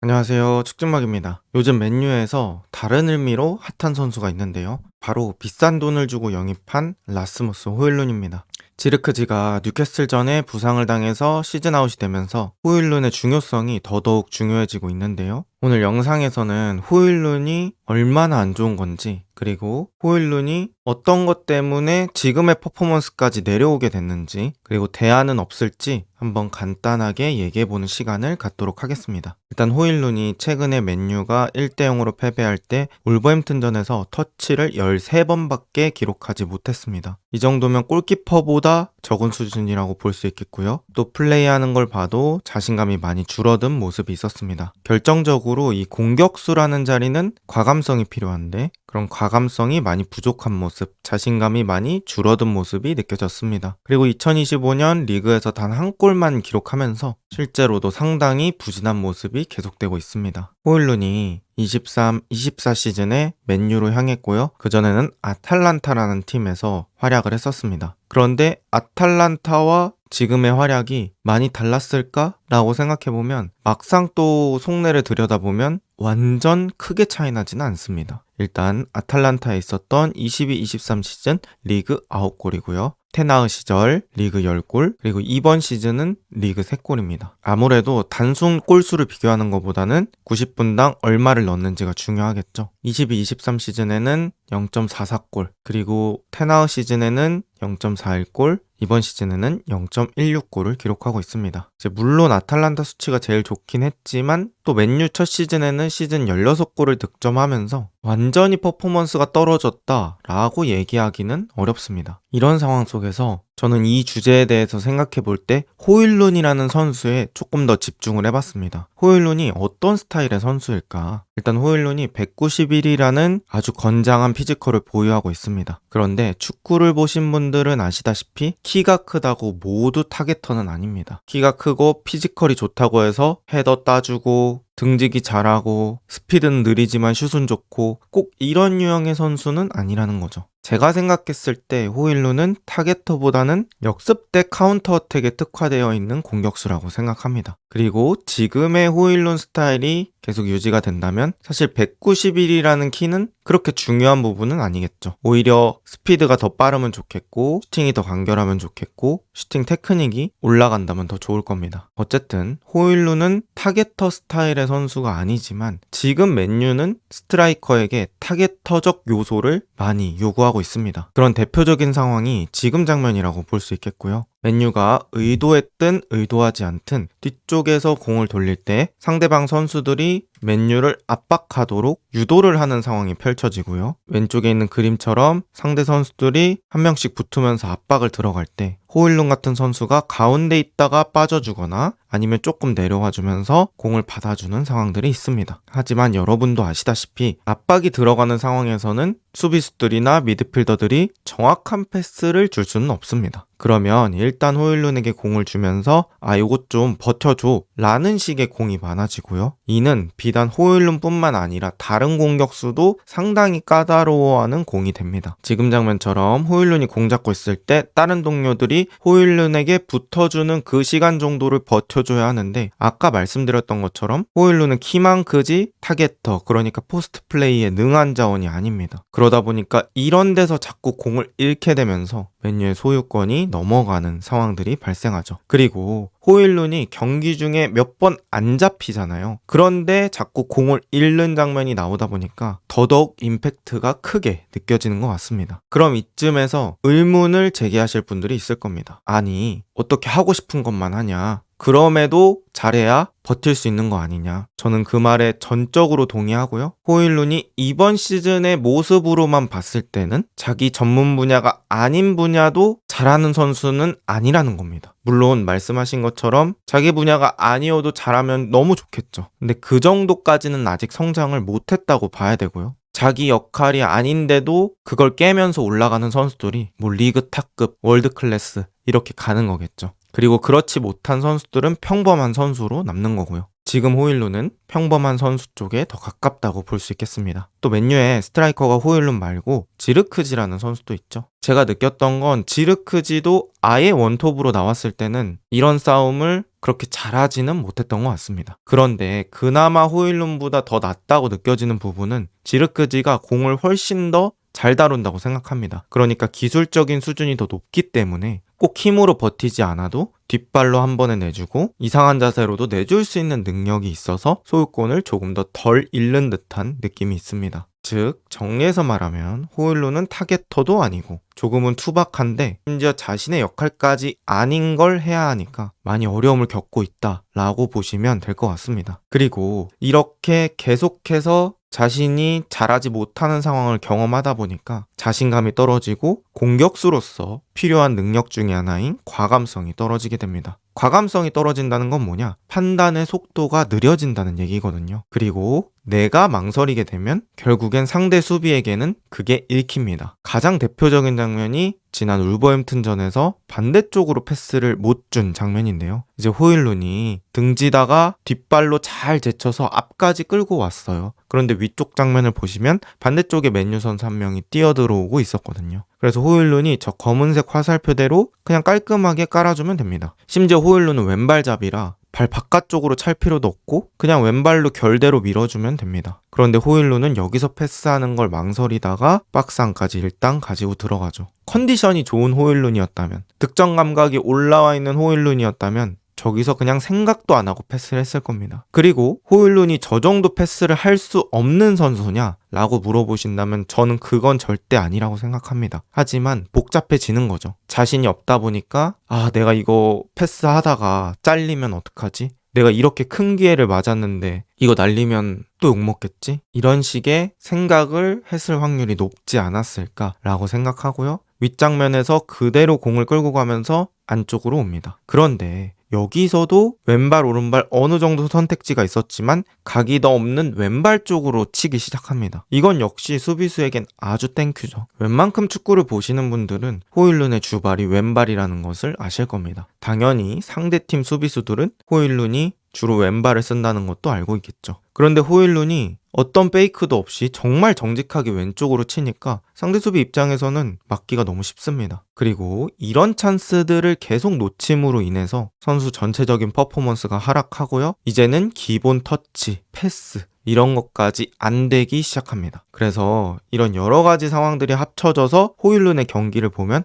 안녕하세요. 축진막입니다. 요즘 맨유에서 다른 의미로 핫한 선수가 있는데요. 바로 비싼 돈을 주고 영입한 라스무스 호일룬입니다. 지르크지가 뉴캐슬전에 부상을 당해서 시즌아웃이 되면서 호일룬의 중요성이 더더욱 중요해지고 있는데요. 오늘 영상에서는 호일룬이 얼마나 안 좋은 건지, 그리고 호일룬이 어떤 것 때문에 지금의 퍼포먼스까지 내려오게 됐는지, 그리고 대안은 없을지 한번 간단하게 얘기해보는 시간을 갖도록 하겠습니다. 일단 호일룬이 최근에 맨유가 1대0으로 패배할 때 울버햄튼전에서 터치를 13번밖에 기록하지 못했습니다. 이 정도면 골키퍼보다 적은 수준이라고 볼 수 있겠고요. 또 플레이하는 걸 봐도 자신감이 많이 줄어든 모습이 있었습니다. 결정적으로 이 공격수라는 자리는 과감성이 필요한데 그런 과감성이 많이 부족한 모습, 자신감이 많이 줄어든 모습이 느껴졌습니다. 그리고 2025년 리그에서 단 한 골만 기록하면서 실제로도 상당히 부진한 모습이 계속되고 있습니다. 호일룬이 23-24 시즌에 맨유로 향했고요. 그전에는 아탈란타라는 팀에서 활약을 했었습니다. 그런데 아탈란타와 지금의 활약이 많이 달랐을까? 라고 생각해보면 막상 또 속내를 들여다보면 완전 크게 차이 나지는 않습니다. 일단 아탈란타에 있었던 22-23 시즌 리그 9골이고요. 테나흐 시절 리그 10골, 그리고 이번 시즌은 리그 3골입니다. 아무래도 단순 골수를 비교하는 것보다는 90분당 얼마를 넣는지가 중요하겠죠. 22-23 시즌에는 0.44골, 그리고 테나흐 시즌에는 0.41골, 이번 시즌에는 0.16골을 기록하고 있습니다. 물론 아탈란타 수치가 제일 좋긴 했지만 또 맨유 첫 시즌에는 시즌 16골을 득점하면서 완전히 퍼포먼스가 떨어졌다라고 얘기하기는 어렵습니다. 이런 상황 속에서 저는 이 주제에 대해서 생각해 볼 때 호일룬이라는 선수에 조금 더 집중을 해봤습니다. 호일룬이 어떤 스타일의 선수일까? 일단 호일룬이 191이라는 아주 건장한 피지컬을 보유하고 있습니다. 그런데 축구를 보신 분들은 아시다시피 키가 크다고 모두 타겟터는 아닙니다. 키가 크고 피지컬이 좋다고 해서 헤더 따주고 등지기 잘하고 스피드는 느리지만 슛은 좋고 꼭 이런 유형의 선수는 아니라는 거죠. 제가 생각했을 때 호일룬은 타겟터보다는 역습 대 카운터 어택에 특화되어 있는 공격수라고 생각합니다. 그리고 지금의 호일룬 스타일이 계속 유지가 된다면 사실 191이라는 키는 그렇게 중요한 부분은 아니겠죠. 오히려 스피드가 더 빠르면 좋겠고 슈팅이 더 간결하면 좋겠고 슈팅 테크닉이 올라간다면 더 좋을 겁니다. 어쨌든 호일룬은 타겟터 스타일의 선수가 아니지만 지금 맨유는 스트라이커에게 타겟터적 요소를 많이 요구하고 있습니다. 그런 대표적인 상황이 지금 장면이라고 볼 수 있겠고요. 맨유가 의도했든 의도하지 않든 뒤쪽에서 공을 돌릴 때 상대방 선수들이 맨유를 압박하도록 유도를 하는 상황이 펼쳐지고요. 왼쪽에 있는 그림처럼 상대 선수들이 한 명씩 붙으면서 압박을 들어갈 때 호일룬 같은 선수가 가운데 있다가 빠져주거나 아니면 조금 내려와 주면서 공을 받아주는 상황들이 있습니다. 하지만 여러분도 아시다시피 압박이 들어가는 상황에서는 수비수들이나 미드필더들이 정확한 패스를 줄 수는 없습니다. 그러면 일단 호일룬에게 공을 주면서 요것 좀 버텨줘 라는 식의 공이 많아지고요. 이는 비단 호일룬뿐만 아니라 다른 공격수도 상당히 까다로워하는 공이 됩니다. 지금 장면처럼 호일룬이 공 잡고 있을 때 다른 동료들이 호일룬에게 붙어주는 그 시간 정도를 버텨줘야 하는데 아까 말씀드렸던 것처럼 호일룬은 키만 크지 타겟터, 그러니까 포스트 플레이에 능한 자원이 아닙니다. 그러다 보니까 이런 데서 자꾸 공을 잃게 되면서 맨유의 소유권이 넘어가는 상황들이 발생하죠. 그리고 호일룬이 경기 중에 몇 번 안 잡히잖아요. 그런데 자꾸 공을 잃는 장면이 나오다 보니까 더더욱 임팩트가 크게 느껴지는 것 같습니다. 그럼 이쯤에서 의문을 제기하실 분들이 있을 겁니다. 아니, 어떻게 하고 싶은 것만 하냐? 그럼에도 잘해야 버틸 수 있는 거 아니냐. 저는 그 말에 전적으로 동의하고요. 호일룬이 이번 시즌의 모습으로만 봤을 때는 자기 전문 분야가 아닌 분야도 잘하는 선수는 아니라는 겁니다. 물론 말씀하신 것처럼 자기 분야가 아니어도 잘하면 너무 좋겠죠. 근데 그 정도까지는 아직 성장을 못했다고 봐야 되고요. 자기 역할이 아닌데도 그걸 깨면서 올라가는 선수들이 뭐 리그 탑급, 월드 클래스 이렇게 가는 거겠죠. 그리고 그렇지 못한 선수들은 평범한 선수로 남는 거고요. 지금 호일룬은 평범한 선수 쪽에 더 가깝다고 볼 수 있겠습니다. 또 맨유에 스트라이커가 호일룬 말고 지르크지라는 선수도 있죠. 제가 느꼈던 건 지르크지도 아예 원톱으로 나왔을 때는 이런 싸움을 그렇게 잘하지는 못했던 것 같습니다. 그런데 그나마 호일룬보다 더 낫다고 느껴지는 부분은 지르크지가 공을 훨씬 더 잘 다룬다고 생각합니다. 그러니까 기술적인 수준이 더 높기 때문에 꼭 힘으로 버티지 않아도 뒷발로 한 번에 내주고 이상한 자세로도 내줄 수 있는 능력이 있어서 소유권을 조금 더 덜 잃는 듯한 느낌이 있습니다. 즉 정리해서 말하면 호일룬은 타겟터도 아니고 조금은 투박한데 심지어 자신의 역할까지 아닌 걸 해야 하니까 많이 어려움을 겪고 있다라고 보시면 될 것 같습니다. 그리고 이렇게 계속해서 자신이 잘하지 못하는 상황을 경험하다 보니까 자신감이 떨어지고 공격수로서 필요한 능력 중에 하나인 과감성이 떨어지게 됩니다. 과감성이 떨어진다는 건 뭐냐? 판단의 속도가 느려진다는 얘기거든요. 그리고 내가 망설이게 되면 결국엔 상대 수비에게는 그게 읽힙니다. 가장 대표적인 장면이 지난 울버햄튼전에서 반대쪽으로 패스를 못 준 장면인데요. 이제 호일룬이 등지다가 뒷발로 잘 제쳐서 앞까지 끌고 왔어요. 그런데 위쪽 장면을 보시면 반대쪽에 맨유 선수 한 명이 뛰어들어오고 있었거든요. 그래서 호일룬이 저 검은색 화살표대로 그냥 깔끔하게 깔아주면 됩니다. 심지어 호일룬은 왼발잡이라 발 바깥쪽으로 찰 필요도 없고 그냥 왼발로 결대로 밀어주면 됩니다. 그런데 호일룬은 여기서 패스하는 걸 망설이다가 박스 안까지 일단 가지고 들어가죠. 컨디션이 좋은 호일룬이었다면, 득점 감각이 올라와 있는 호일룬이었다면 저기서 그냥 생각도 안 하고 패스를 했을 겁니다. 그리고 호일룬이 저 정도 패스를 할 수 없는 선수냐? 라고 물어보신다면 저는 그건 절대 아니라고 생각합니다. 하지만 복잡해지는 거죠. 자신이 없다 보니까 내가 이거 패스하다가 잘리면 어떡하지? 내가 이렇게 큰 기회를 맞았는데 이거 날리면 또 욕먹겠지? 이런 식의 생각을 했을 확률이 높지 않았을까라고 생각하고요. 윗장면에서 그대로 공을 끌고 가면서 안쪽으로 옵니다. 그런데 여기서도 왼발 오른발 어느 정도 선택지가 있었지만 각이 더 없는 왼발 쪽으로 치기 시작합니다. 이건 역시 수비수에겐 아주 땡큐죠. 웬만큼 축구를 보시는 분들은 호일룬의 주발이 왼발이라는 것을 아실 겁니다. 당연히 상대팀 수비수들은 호일룬이 주로 왼발을 쓴다는 것도 알고 있겠죠. 그런데 호일룬이 어떤 페이크도 없이 정말 정직하게 왼쪽으로 치니까 상대 수비 입장에서는 막기가 너무 쉽습니다. 그리고 이런 찬스들을 계속 놓침으로 인해서 선수 전체적인 퍼포먼스가 하락하고요. 이제는 기본 터치, 패스 이런 것까지 안 되기 시작합니다. 그래서 이런 여러 가지 상황들이 합쳐져서 호일룬의 경기를 보면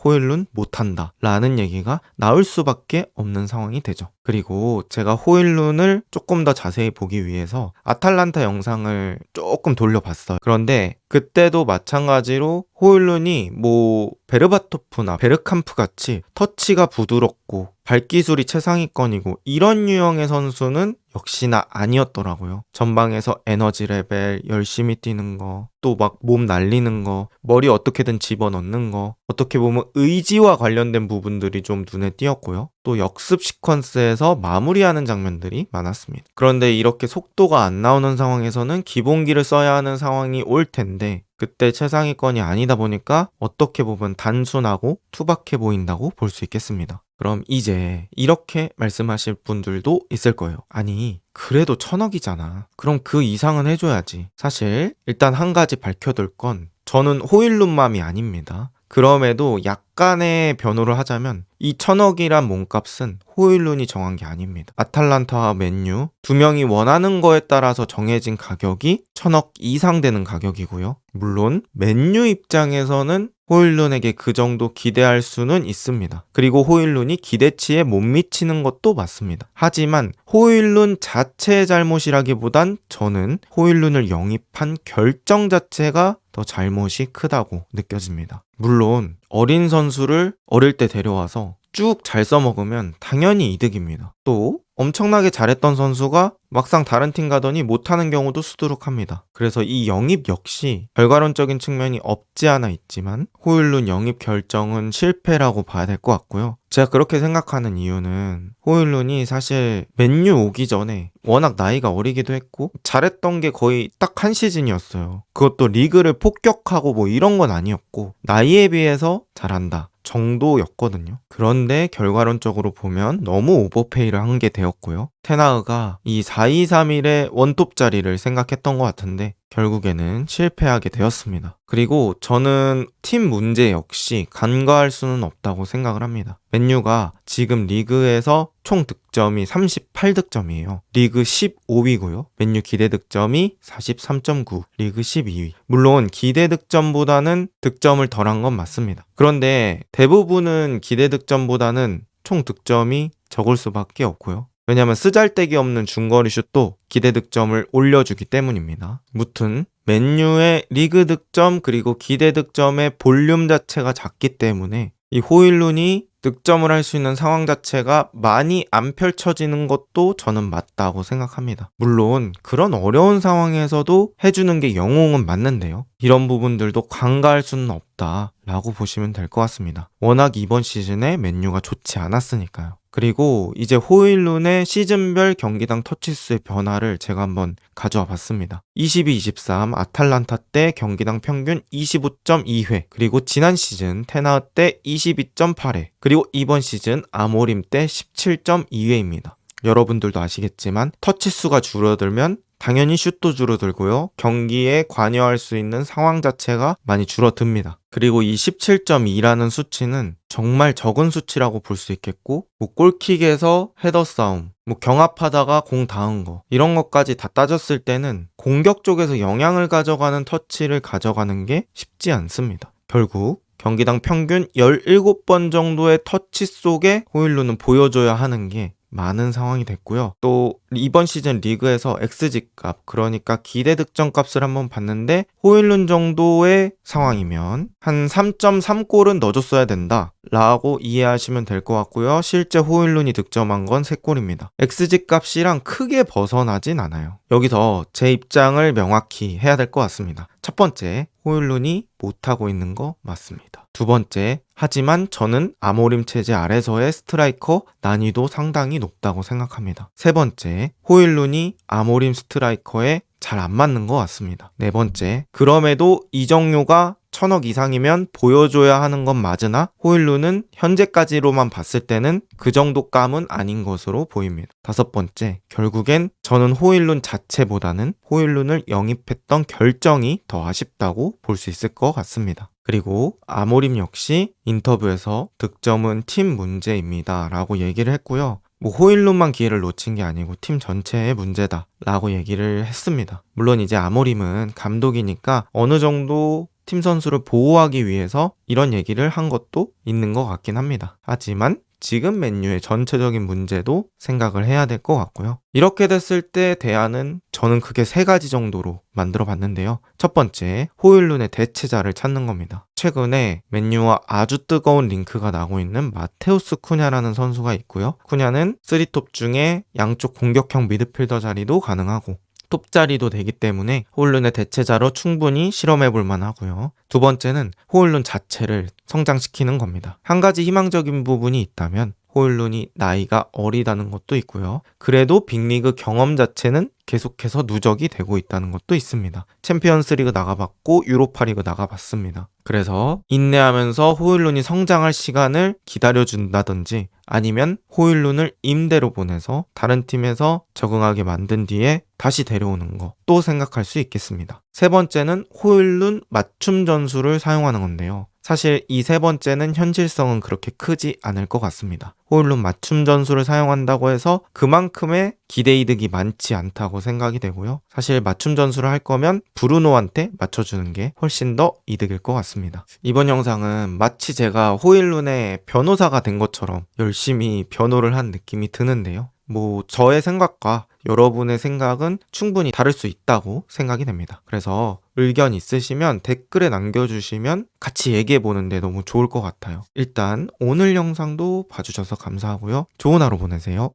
호일룬 못한다 라는 얘기가 나올 수밖에 없는 상황이 되죠. 그리고 제가 호일룬을 조금 더 자세히 보기 위해서 아탈란타 영상을 조금 돌려봤어요. 그런데 그때도 마찬가지로 호일룬이 베르바토프나 베르캄프 같이 터치가 부드럽고 발기술이 최상위권이고 이런 유형의 선수는 역시나 아니었더라고요. 전방에서 에너지 레벨, 열심히 뛰는 거, 또 막 몸 날리는 거, 머리 어떻게든 집어넣는 거, 어떻게 보면 의지와 관련된 부분들이 좀 눈에 띄었고요. 또 역습 시퀀스에서 마무리하는 장면들이 많았습니다. 그런데 이렇게 속도가 안 나오는 상황에서는 기본기를 써야 하는 상황이 올 텐데 그때 최상위권이 아니다 보니까 어떻게 보면 단순하고 투박해 보인다고 볼 수 있겠습니다. 그럼 이제 이렇게 말씀하실 분들도 있을 거예요. 아니 그래도 1,000억이잖아. 그럼 그 이상은 해줘야지. 사실 일단 한 가지 밝혀둘 건 저는 호일룬맘이 아닙니다. 그럼에도 약간의 변호를 하자면 이 1,000억이란 몸값은 호일룬이 정한 게 아닙니다. 아탈란타와 맨유 두 명이 원하는 거에 따라서 정해진 가격이 1,000억 이상 되는 가격이고요. 물론 맨유 입장에서는 호일룬에게 그 정도 기대할 수는 있습니다. 그리고 호일룬이 기대치에 못 미치는 것도 맞습니다. 하지만 호일룬 자체의 잘못이라기보단 저는 호일룬을 영입한 결정 자체가 더 잘못이 크다고 느껴집니다. 물론 어린 선수를 어릴 때 데려와서 쭉 잘 써먹으면 당연히 이득입니다. 또 엄청나게 잘했던 선수가 막상 다른 팀 가더니 못하는 경우도 수두룩합니다. 그래서 이 영입 역시 결과론적인 측면이 없지 않아 있지만 호일룬 영입 결정은 실패라고 봐야 될 것 같고요. 제가 그렇게 생각하는 이유는 호일룬이 사실 맨유 오기 전에 워낙 나이가 어리기도 했고 잘했던 게 거의 딱 한 시즌이었어요. 그것도 리그를 폭격하고 이런 건 아니었고 나이에 비해서 잘한다. 정도였거든요. 그런데 결과론적으로 보면 너무 오버페이를 한 게 되었고요. 테나흐가 이 4-2-3-1의 원톱 자리를 생각했던 것 같은데 결국에는 실패하게 되었습니다. 그리고 저는 팀 문제 역시 간과할 수는 없다고 생각을 합니다. 맨유가 지금 리그에서 총 득점이 38득점이에요. 리그 15위고요. 맨유 기대 득점이 43.9, 리그 12위. 물론 기대 득점보다는 득점을 덜한 건 맞습니다. 그런데 대부분은 기대 득점보다는 총 득점이 적을 수밖에 없고요. 왜냐하면 쓰잘데기 없는 중거리 슛도 기대 득점을 올려주기 때문입니다. 무튼 맨유의 리그 득점 그리고 기대 득점의 볼륨 자체가 작기 때문에 이 호일룬이 득점을 할 수 있는 상황 자체가 많이 안 펼쳐지는 것도 저는 맞다고 생각합니다. 물론 그런 어려운 상황에서도 해주는 게 영웅은 맞는데요. 이런 부분들도 간과할 수는 없다라고 보시면 될 것 같습니다. 워낙 이번 시즌에 맨유가 좋지 않았으니까요. 그리고 이제 호일룬의 시즌별 경기당 터치수의 변화를 제가 한번 가져와 봤습니다. 22-23 아탈란타 때 경기당 평균 25.2회, 그리고 지난 시즌 테나흐 때 22.8회, 그리고 이번 시즌 아모림 때 17.2회입니다. 여러분들도 아시겠지만 터치수가 줄어들면 당연히 슛도 줄어들고요. 경기에 관여할 수 있는 상황 자체가 많이 줄어듭니다. 그리고 이 17.2라는 수치는 정말 적은 수치라고 볼 수 있겠고, 골킥에서 헤더 싸움, 경합하다가 공 닿은 거, 이런 것까지 다 따졌을 때는 공격 쪽에서 영향을 가져가는 터치를 가져가는 게 쉽지 않습니다. 결국 경기당 평균 17번 정도의 터치 속에 호일룬은 보여줘야 하는 게 많은 상황이 됐고요. 또 이번 시즌 리그에서 XG 값, 그러니까 기대 득점 값을 한번 봤는데 호일룬 정도의 상황이면 한 3.3골은 넣어줬어야 된다 라고 이해하시면 될 것 같고요. 실제 호일룬이 득점한 건 3골입니다. XG 값이랑 크게 벗어나진 않아요. 여기서 제 입장을 명확히 해야 될 것 같습니다. 첫 번째, 호일룬이 못하고 있는 거 맞습니다. 두 번째, 하지만 저는 아모림 체제 아래서의 스트라이커 난이도 상당히 높다고 생각합니다. 세 번째, 호일룬이 아모림 스트라이커에 잘 안 맞는 것 같습니다. 네 번째, 그럼에도 이정료가 1,000억 이상이면 보여줘야 하는 건 맞으나 호일룬은 현재까지로만 봤을 때는 그 정도 감은 아닌 것으로 보입니다. 다섯 번째, 결국엔 저는 호일룬 자체보다는 호일룬을 영입했던 결정이 더 아쉽다고 볼 수 있을 것 같습니다. 그리고 아모림 역시 인터뷰에서 득점은 팀 문제입니다 라고 얘기를 했고요. 호일룬만 기회를 놓친 게 아니고 팀 전체의 문제다 라고 얘기를 했습니다. 물론 이제 아모림은 감독이니까 어느 정도 팀 선수를 보호하기 위해서 이런 얘기를 한 것도 있는 것 같긴 합니다. 하지만 지금 맨유의 전체적인 문제도 생각을 해야 될 것 같고요. 이렇게 됐을 때 대안은 저는 크게 3가지 정도로 만들어 봤는데요. 첫 번째, 호일룬의 대체자를 찾는 겁니다. 최근에 맨유와 아주 뜨거운 링크가 나고 있는 마테우스 쿠냐라는 선수가 있고요. 쿠냐는 3톱 중에 양쪽 공격형 미드필더 자리도 가능하고 톱 자리도 되기 때문에 호일룬의 대체자로 충분히 실험해 볼 만하고요. 두 번째는 호일룬 자체를 성장시키는 겁니다. 한 가지 희망적인 부분이 있다면 호일룬이 나이가 어리다는 것도 있고요. 그래도 빅리그 경험 자체는 계속해서 누적이 되고 있다는 것도 있습니다. 챔피언스리그 나가봤고 유로파리그 나가봤습니다. 그래서 인내하면서 호일룬이 성장할 시간을 기다려준다든지 아니면 호일룬을 임대로 보내서 다른 팀에서 적응하게 만든 뒤에 다시 데려오는 거 또 생각할 수 있겠습니다. 세 번째는 호일룬 맞춤 전술을 사용하는 건데요. 사실 이 세 번째는 현실성은 그렇게 크지 않을 것 같습니다. 호일룬 맞춤 전술을 사용한다고 해서 그만큼의 기대 이득이 많지 않다고 생각이 되고요. 사실 맞춤 전술을 할 거면 브루노한테 맞춰주는 게 훨씬 더 이득일 것 같습니다. 이번 영상은 마치 제가 호일룬의 변호사가 된 것처럼 열심히 변호를 한 느낌이 드는데요. 저의 생각과 여러분의 생각은 충분히 다를 수 있다고 생각이 됩니다. 그래서 의견 있으시면 댓글에 남겨주시면 같이 얘기해보는데 너무 좋을 것 같아요. 일단 오늘 영상도 봐주셔서 감사하고요. 좋은 하루 보내세요.